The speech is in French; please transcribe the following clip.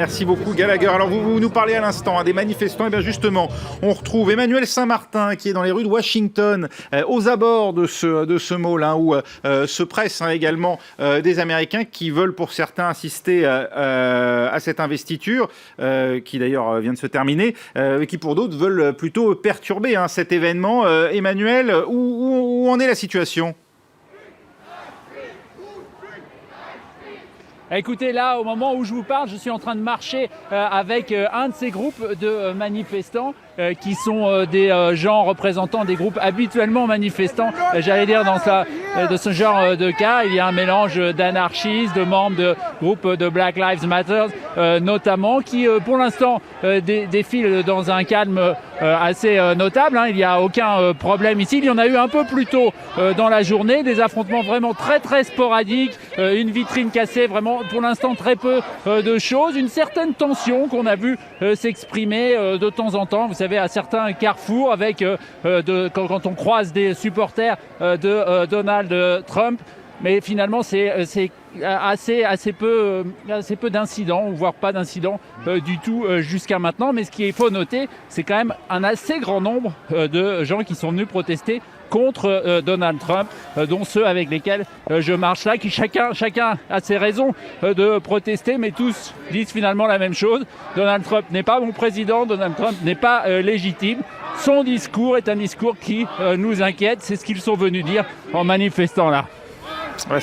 Merci beaucoup Gallagher. Alors vous nous parlez à l'instant des manifestants, et bien justement on retrouve Emmanuel Saint-Martin qui est dans les rues de Washington, aux abords de ce mall où se pressent également des Américains qui veulent pour certains assister à cette investiture qui d'ailleurs vient de se terminer, et qui pour d'autres veulent plutôt perturber cet événement. Emmanuel, où en est la situation ? Écoutez, là, au moment où je vous parle, je suis en train de marcher avec un de ces groupes de manifestants qui sont des gens représentant des groupes habituellement manifestants. J'allais dire, de ce genre de cas, il y a un mélange d'anarchistes, de membres de groupes de Black Lives Matter, notamment, qui pour l'instant défilent dans un calme assez notable. Il n'y a aucun problème ici. Il y en a eu un peu plus tôt dans la journée, des affrontements vraiment très très sporadiques, une vitrine cassée, vraiment pour l'instant très peu de choses, une certaine tension qu'on a vu s'exprimer de temps en temps, vous savez, à certains carrefours avec quand on croise des supporters de Donald Trump. Mais finalement, c'est assez peu d'incidents, voire pas d'incidents du tout jusqu'à maintenant. Mais ce qu'il faut noter, c'est quand même un assez grand nombre de gens qui sont venus protester contre Donald Trump, dont ceux avec lesquels je marche là, qui chacun a ses raisons de protester, mais tous disent finalement la même chose. Donald Trump n'est pas mon président, Donald Trump n'est pas légitime. Son discours est un discours qui nous inquiète, c'est ce qu'ils sont venus dire en manifestant là. Ouais,